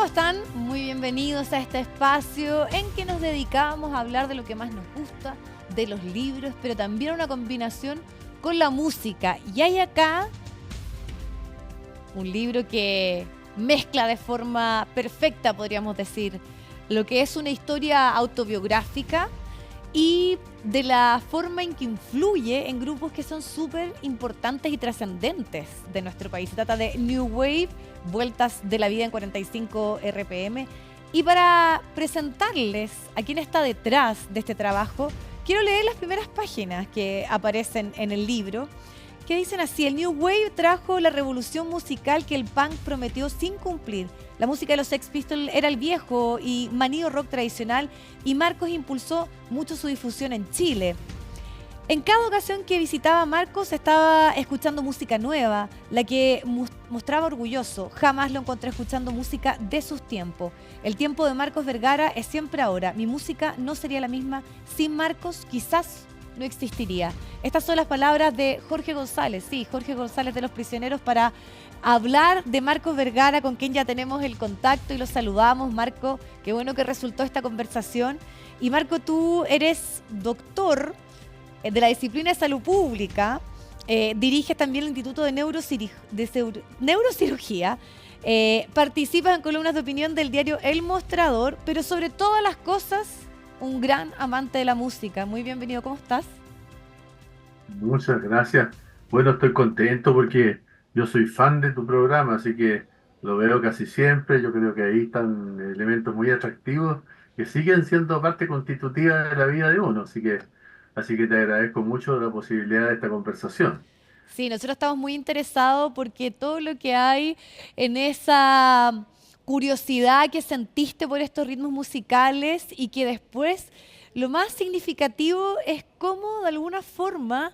están? Muy bienvenidos a este espacio en que nos dedicamos a hablar de lo que más nos gusta, de los libros, pero también una combinación con la música. Y hay acá un libro que mezcla de forma perfecta, podríamos decir, lo que es una historia autobiográfica y de la forma en que influye en grupos que son súper importantes y trascendentes de nuestro país. Se trata de New Wave, Vueltas de la Vida en 45 RPM. Y para presentarles a quién está detrás de este trabajo, quiero leer las primeras páginas que aparecen en el libro, que dicen así: el New Wave trajo la revolución musical que el punk prometió sin cumplir. La música de los Sex Pistols era el viejo y manido rock tradicional, y Marcos impulsó mucho su difusión en Chile. En cada ocasión que visitaba a Marcos estaba escuchando música nueva, la que mostraba orgulloso. Jamás lo encontré escuchando música de sus tiempos. El tiempo de Marcos Vergara es siempre ahora. Mi música no sería la misma sin Marcos, quizás no existiría. Estas son las palabras de Jorge González, sí, Jorge González de Los Prisioneros, para hablar de Marcos Vergara, con quien ya tenemos el contacto y lo saludamos. Marco, qué bueno que resultó esta conversación. Y Marco, tú eres doctor de la disciplina de salud pública, diriges también el Instituto de Neurocirugía, participas en columnas de opinión del diario El Mostrador, pero sobre todas las cosas, un gran amante de la música. Muy bienvenido, ¿cómo estás? Muchas gracias. Bueno, estoy contento porque yo soy fan de tu programa, así que lo veo casi siempre. Yo creo que ahí están elementos muy atractivos que siguen siendo parte constitutiva de la vida de uno. Así que te agradezco mucho la posibilidad de esta conversación. Sí, nosotros estamos muy interesados porque todo lo que hay en esa curiosidad que sentiste por estos ritmos musicales, y que después lo más significativo es cómo de alguna forma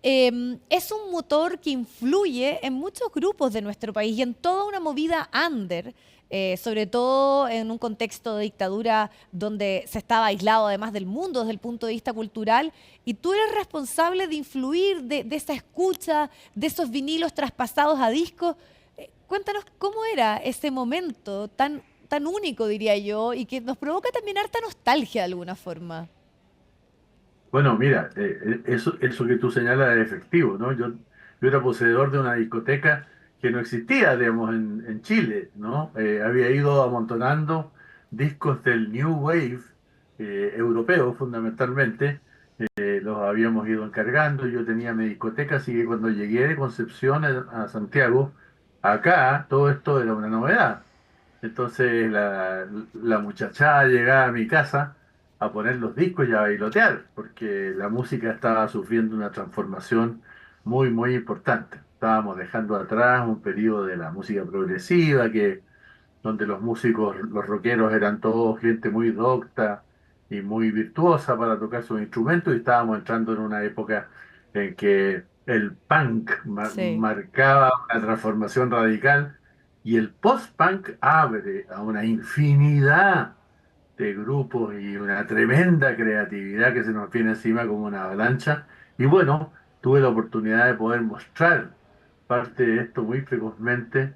es un motor que influye en muchos grupos de nuestro país y en toda una movida under, sobre todo en un contexto de dictadura donde se estaba aislado además del mundo desde el punto de vista cultural, y tú eres responsable de influir, de esa escucha, de esos vinilos traspasados a discos. Cuéntanos cómo era ese momento tan único, diría yo, y que nos provoca también harta nostalgia de alguna forma. Bueno, mira, eso que tú señalas es efectivo, ¿no? Yo era poseedor de una discoteca que no existía, digamos, en Chile, ¿no? Había ido amontonando discos del New Wave europeo, fundamentalmente. Los habíamos ido encargando. Yo tenía mi discoteca, así que cuando llegué de Concepción a Santiago, acá todo esto era una novedad. Entonces la muchachada llegaba a mi casa a poner los discos y a bailotear, porque la música estaba sufriendo una transformación muy, muy importante. Estábamos dejando atrás un periodo de la música progresiva, donde los músicos, los rockeros eran todos gente muy docta y muy virtuosa para tocar sus instrumentos, y estábamos entrando en una época en que el punk Sí. marcaba una transformación radical, y el post-punk abre a una infinidad de grupos y una tremenda creatividad que se nos viene encima como una avalancha. Y bueno, tuve la oportunidad de poder mostrar parte de esto muy precozmente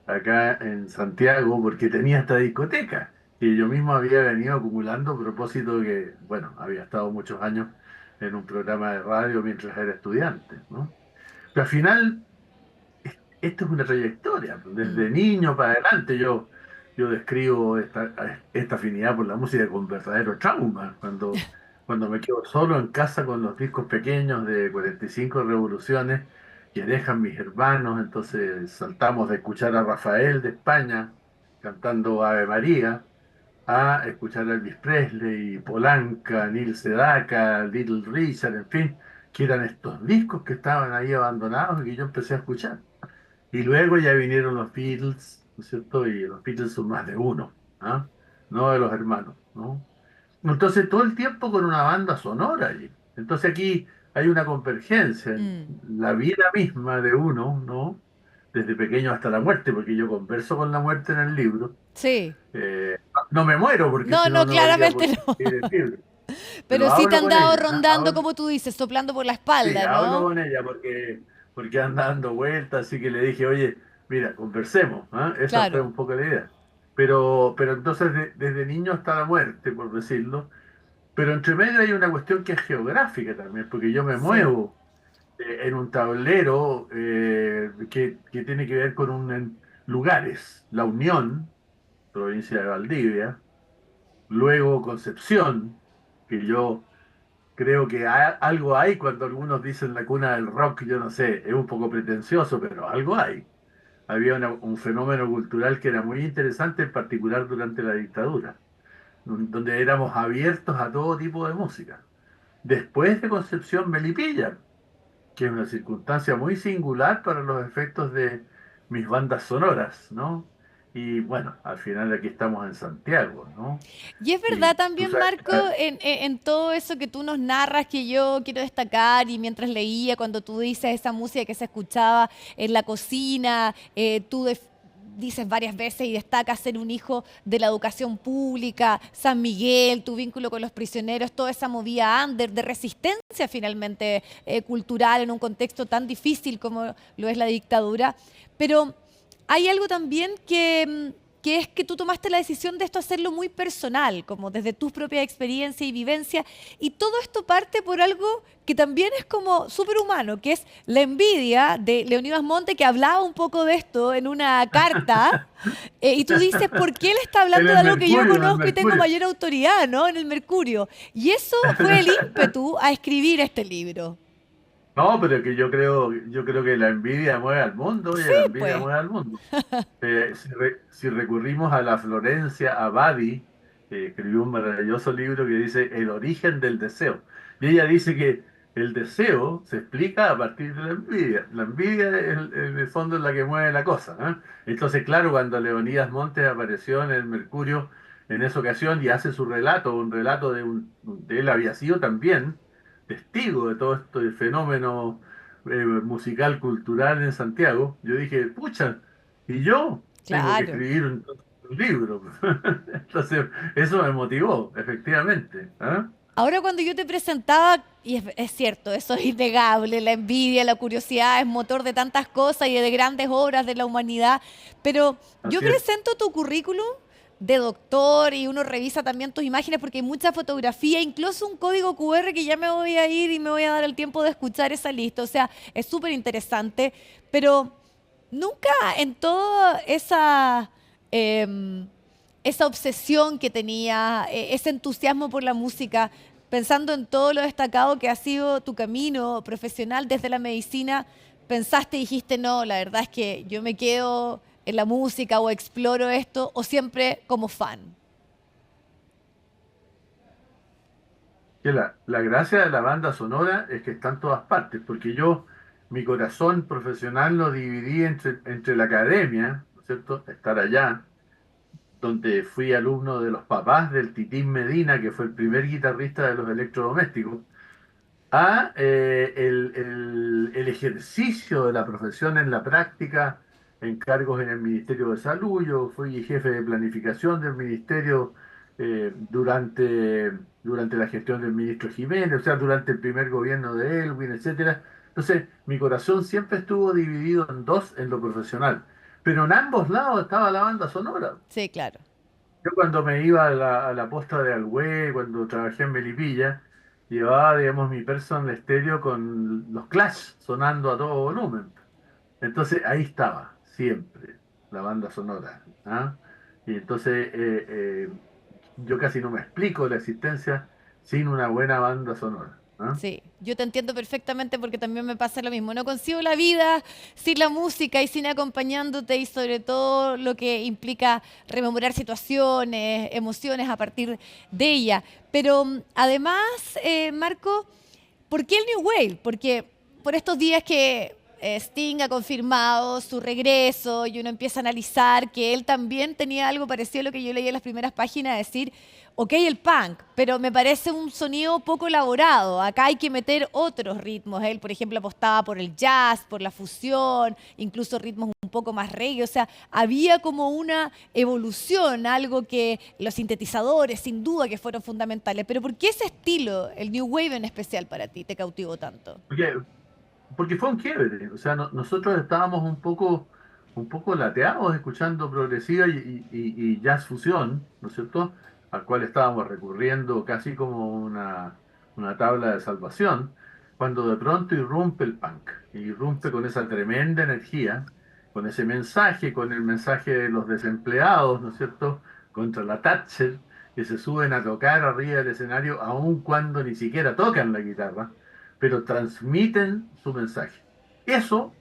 acá en Santiago, porque tenía esta discoteca que yo mismo había venido acumulando a propósito de que, bueno, había estado muchos años en un programa de radio mientras era estudiante, ¿no? Pero al final, esto es una trayectoria, pues, Mm. desde niño para adelante yo describo esta afinidad por la música con verdadero trauma, cuando me quedo solo en casa con los discos pequeños de 45 revoluciones que dejan mis hermanos. Entonces saltamos de escuchar a Rafael de España cantando Ave María a escuchar a Elvis Presley, Polanca, Neil Sedaka, Little Richard, en fin, que eran estos discos que estaban ahí abandonados y que yo empecé a escuchar. Y luego ya vinieron los Beatles, ¿no es cierto? Y los Beatles son más de uno, ¿ah? No de los hermanos, ¿no? Entonces todo el tiempo con una banda sonora allí. Entonces aquí hay una convergencia en Mm. la vida misma de uno, ¿no? Desde pequeño hasta la muerte, porque yo converso con la muerte en el libro. Sí. No me muero, porque No, si no, no, no habría claramente por qué no. escribir el libro, Pero pero sí te hablo han con dado ella, ¿ah? rondando, como tú dices, soplando por la Sí, espalda, hablo ¿no? con ella porque anda dando vueltas, así que le dije, oye, mira, conversemos, ¿ah? Esa fue Claro. un poco la idea. pero entonces desde niño hasta la muerte, por decirlo. Pero entre medio hay una cuestión que es geográfica también, porque yo me Sí. muevo en un tablero que tiene que ver con lugares, La Unión, provincia de Valdivia, luego Concepción, que yo creo que algo hay cuando algunos dicen la cuna del rock, yo no sé, es un poco pretencioso, pero algo hay. Había un fenómeno cultural que era muy interesante, en particular durante la dictadura, donde éramos abiertos a todo tipo de música. Después de Concepción, Melipilla, que es una circunstancia muy singular para los efectos de mis bandas sonoras, ¿no? Y bueno, al final aquí estamos en Santiago, ¿no? Y es Y verdad tú también, sabes Marco, en todo eso que tú nos narras, que yo quiero destacar, y mientras leía, cuando tú dices esa música que se escuchaba en la cocina, dices varias veces y destacas ser un hijo de la educación pública, San Miguel, tu vínculo con los prisioneros, toda esa movida under, de resistencia finalmente cultural en un contexto tan difícil como lo es la dictadura. Pero hay algo también que es que tú tomaste la decisión de esto hacerlo muy personal, como desde tus propias experiencias y vivencias, y todo esto parte por algo que también es como súper humano, que es la envidia de Leonidas Monte, que hablaba un poco de esto en una carta, y tú dices, ¿por qué él está hablando de algo que yo En el conozco y tengo Mercurio. mayor autoridad, ¿no? En el Mercurio. Y eso fue el ímpetu a escribir este libro. No, pero que yo creo que la envidia mueve al mundo, Sí, oye, la envidia pues, mueve al mundo. Si recurrimos a la Florencia Abadi, que escribió un maravilloso libro que dice El origen del deseo. Y ella dice que el deseo se explica a partir de la envidia. La envidia en el fondo es la que mueve la cosa, ¿eh? Entonces, claro, cuando Leonidas Montes apareció en el Mercurio en esa ocasión y hace su relato, un relato de él había sido también testigo de todo esto, el fenómeno musical, cultural en Santiago, yo dije, pucha, y yo tengo que claro. escribir un libro. Entonces, eso me motivó, efectivamente. ¿Ah? Ahora cuando yo te presentaba, y es cierto, eso es innegable, la envidia, la curiosidad es motor de tantas cosas y de grandes obras de la humanidad, pero yo Así es. presento tu currículum de doctor y uno revisa también tus imágenes porque hay mucha fotografía, incluso un código QR que ya me voy a ir y me voy a dar el tiempo de escuchar esa lista, o sea, es súper interesante, pero nunca en toda em, esa obsesión que tenía, ese entusiasmo por la música, pensando en todo lo destacado que ha sido tu camino profesional desde la medicina, pensaste y dijiste, no, la verdad es que yo me quedo en la música o exploro esto, o siempre como fan. Que la gracia de la banda sonora es que está en todas partes, porque mi corazón profesional lo dividí entre la academia, ¿no es cierto? Estar allá, donde fui alumno de los papás del Titín Medina, que fue el primer guitarrista de los Electrodomésticos, a el ejercicio de la profesión en la práctica, en cargos en el Ministerio de Salud. Yo fui jefe de planificación del ministerio durante la gestión del ministro Jiménez, o sea, durante el primer gobierno de Elwin, etcétera. Entonces, mi corazón siempre estuvo dividido en dos en lo profesional, pero en ambos lados estaba la banda sonora. Sí, claro. Yo cuando me iba a la posta de Alhué, cuando trabajé en Melipilla, llevaba, digamos, mi personal estéreo con los Clash sonando a todo volumen. Entonces ahí estaba, siempre, la banda sonora. ¿Ah? Y entonces yo casi no me explico la existencia sin una buena banda sonora. ¿Ah? Sí, yo te entiendo perfectamente porque también me pasa lo mismo. No consigo la vida sin la música y sin acompañándote y sobre todo lo que implica rememorar situaciones, emociones a partir de ella. Pero además, Marco, ¿por qué el New Wave? Porque por estos días que Sting ha confirmado su regreso y uno empieza a analizar que él también tenía algo parecido a lo que yo leí en las primeras páginas, decir, ok, el punk, pero me parece un sonido poco elaborado. Acá hay que meter otros ritmos. Él, por ejemplo, apostaba por el jazz, por la fusión, incluso ritmos un poco más reggae. O sea, había como una evolución, algo que los sintetizadores, sin duda, que fueron fundamentales. Pero ¿por qué ese estilo, el New Wave en especial para ti, te cautivó tanto? Porque, porque fue un quiebre. O sea, nosotros estábamos un poco un poco lateados escuchando progresiva y jazz fusión, ¿no es cierto? Al cual estábamos recurriendo casi como una tabla de salvación, cuando de pronto irrumpe el punk, irrumpe con esa tremenda energía, con ese mensaje, con el mensaje de los desempleados, ¿no es cierto?, contra la Thatcher, que se suben a tocar arriba del escenario, aun cuando ni siquiera tocan la guitarra, pero transmiten su mensaje. Eso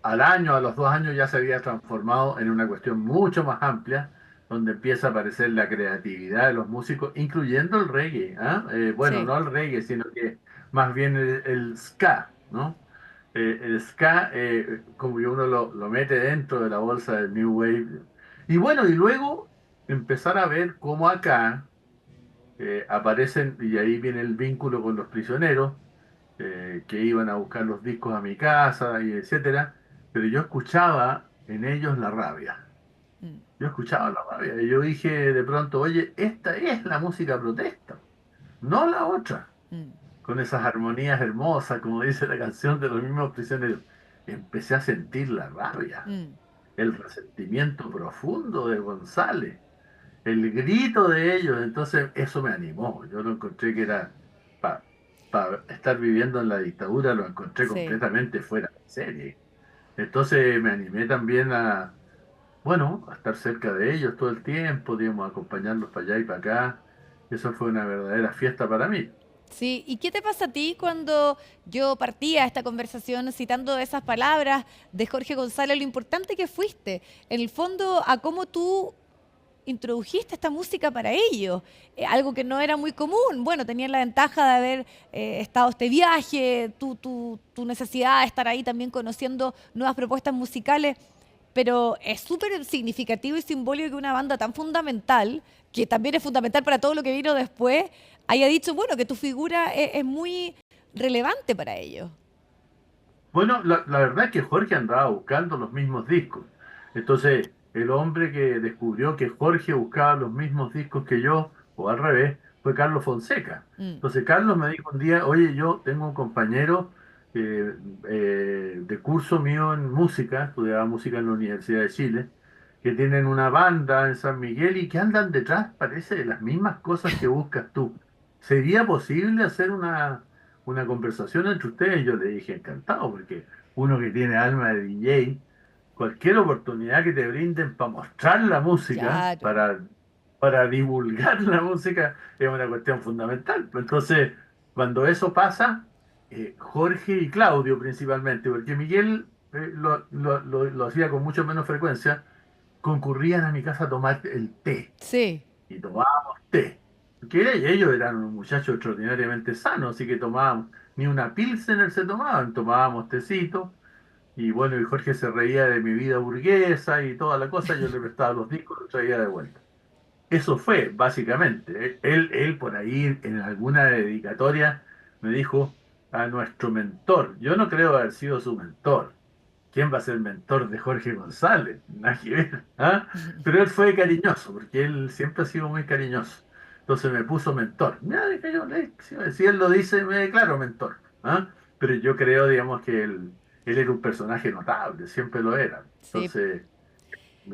al año, a los 2 años ya se había transformado en una cuestión mucho más amplia, donde empieza a aparecer la creatividad de los músicos, incluyendo el reggae, ¿ah? Bueno, Sí. no el reggae, sino que más bien el ska, ¿no? El ska, como que uno lo mete dentro de la bolsa del New Wave. Y bueno, y luego empezar a ver cómo acá aparecen, y ahí viene el vínculo con los prisioneros, que iban a buscar los discos a mi casa y etcétera, pero yo escuchaba en ellos la rabia. Mm, Yo escuchaba la rabia y yo dije de pronto, oye, esta es la música protesta, no la otra, mm, con esas armonías hermosas, como dice la canción de los mismos prisioneros. Empecé a sentir la rabia, mm. el resentimiento profundo de González, el grito de ellos. Entonces eso me animó. Yo lo encontré que era para estar viviendo en la dictadura, lo encontré Sí. completamente fuera de serie. Entonces me animé también a, bueno, a estar cerca de ellos todo el tiempo, digamos, a acompañarlos para allá y para acá. Eso fue una verdadera fiesta para mí. Sí, ¿y qué te pasa a ti cuando yo partía esta conversación citando esas palabras de Jorge González, lo importante que fuiste, en el fondo, a cómo tú introdujiste esta música para ellos, algo que no era muy común? Bueno, tenían la ventaja de haber estado este viaje, tu necesidad de estar ahí también conociendo nuevas propuestas musicales, pero es súper significativo y simbólico que una banda tan fundamental, que también es fundamental para todo lo que vino después, haya dicho, bueno, que tu figura es muy relevante para ellos. Bueno, la verdad es que Jorge andaba buscando los mismos discos. Entonces, el hombre que descubrió que Jorge buscaba los mismos discos que yo, o al revés, fue Carlos Fonseca. Mm, Entonces, Carlos me dijo un día, oye, yo tengo un compañero de curso mío en música, estudiaba música en la Universidad de Chile, que tienen una banda en San Miguel y que andan detrás, parece, de las mismas cosas que buscas tú. ¿Sería posible hacer una conversación entre ustedes? Yo le dije encantado, porque uno que tiene alma de DJ, cualquier oportunidad que te brinden para mostrar la música, claro. para divulgar la música, es una cuestión fundamental. Entonces, cuando eso pasa, Jorge y Claudio principalmente, porque Miguel lo hacía con mucho menos frecuencia, concurrían a mi casa a tomar el té Sí. y tomábamos té. Que ellos eran unos muchachos extraordinariamente sanos, así que tomábamos, ni una pilsener se tomaban, tomábamos tecito, y bueno, y Jorge se reía de mi vida burguesa y toda la cosa, yo le prestaba los discos y los traía de vuelta. Eso fue, básicamente. Él por ahí en alguna dedicatoria me dijo a nuestro mentor. Yo no creo haber sido su mentor. ¿Quién va a ser el mentor de Jorge González? Nada que ver, ¿ah? Pero él fue cariñoso, porque él siempre ha sido muy cariñoso. Entonces me puso mentor. Mira, dije yo, si él lo dice, me declaro mentor, ¿ah? Pero yo creo, digamos, que él era un personaje notable, siempre lo era. Sí. Entonces,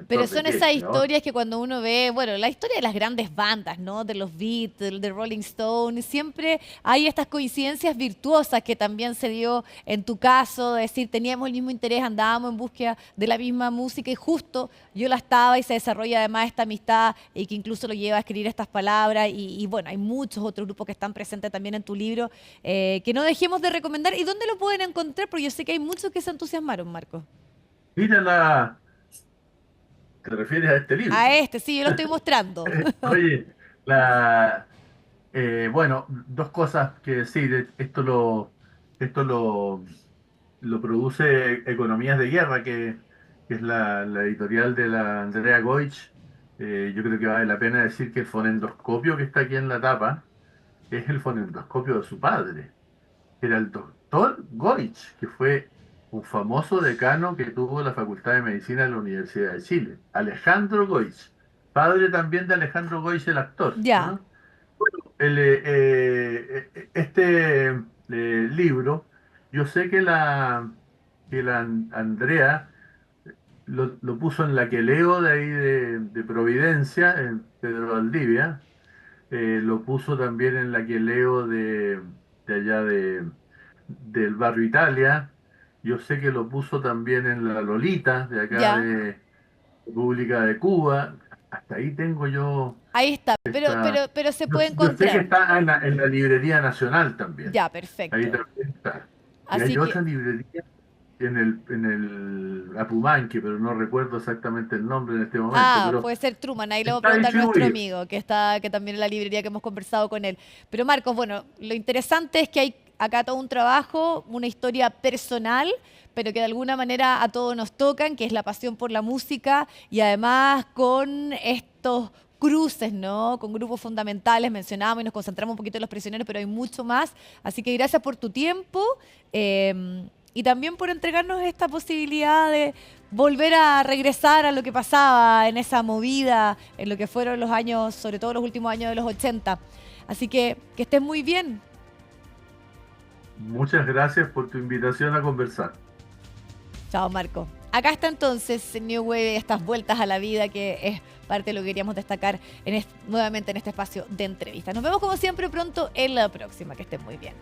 Pero ¿mentor de son qué? esas ¿De ahora? historias que cuando uno ve, bueno, la historia de las grandes bandas, ¿no? De los Beatles, de Rolling Stones, siempre hay estas coincidencias virtuosas que también se dio en tu caso, de decir, teníamos el mismo interés, andábamos en búsqueda de la misma música y justo yo la estaba y se desarrolla además esta amistad y que incluso lo lleva a escribir estas palabras y bueno, hay muchos otros grupos que están presentes también en tu libro que no dejemos de recomendar. ¿Y dónde lo pueden encontrar? Porque yo sé que hay muchos que se entusiasmaron, Marco. Mira la, ¿te refieres a este libro? A este, sí, yo lo estoy mostrando. Oye, bueno, dos cosas que decir. Esto lo produce Economías de Guerra, que es la editorial de la Andrea Goich. Yo creo que vale la pena decir que el fonendoscopio que está aquí en la tapa es el fonendoscopio de su padre, que era el doctor Goich, que fue un famoso decano que tuvo la Facultad de Medicina de la Universidad de Chile, Alejandro Goich, padre también de Alejandro Goich, el actor, Ya. ¿no? Este libro, yo sé que la Andrea lo puso en la que leo de ahí de Providencia, en Pedro Valdivia. Lo puso también en la que leo de allá del barrio Italia. Yo sé que lo puso también en la Lolita, de acá Ya, de República de Cuba. Hasta ahí tengo yo ahí está, esta. pero se Yo, puede yo sé que encontrar. está en la Librería Nacional también. Ya, Ahí perfecto. también está. Y Así hay que, otra librería en el Apumanque, pero no recuerdo exactamente el nombre en este momento, pero puede ser Truman, ahí le voy a está preguntar a nuestro distribuido. amigo, que también en la librería que hemos conversado con él. Pero Marcos, bueno, lo interesante es que hay acá todo un trabajo, una historia personal, pero que de alguna manera a todos nos tocan, que es la pasión por la música y además con estos cruces, ¿no? Con grupos fundamentales, mencionamos y nos concentramos un poquito en los prisioneros, pero hay mucho más. Así que gracias por tu tiempo. Y también por entregarnos esta posibilidad de volver a regresar a lo que pasaba en esa movida, en lo que fueron los años, sobre todo los últimos años de los 80. Así que estés muy bien. Muchas gracias por tu invitación a conversar. Chao, Marco. Acá está entonces New Wave, estas vueltas a la vida que es parte de lo que queríamos destacar nuevamente en este espacio de entrevista. Nos vemos como siempre pronto en la próxima. Que estén muy bien.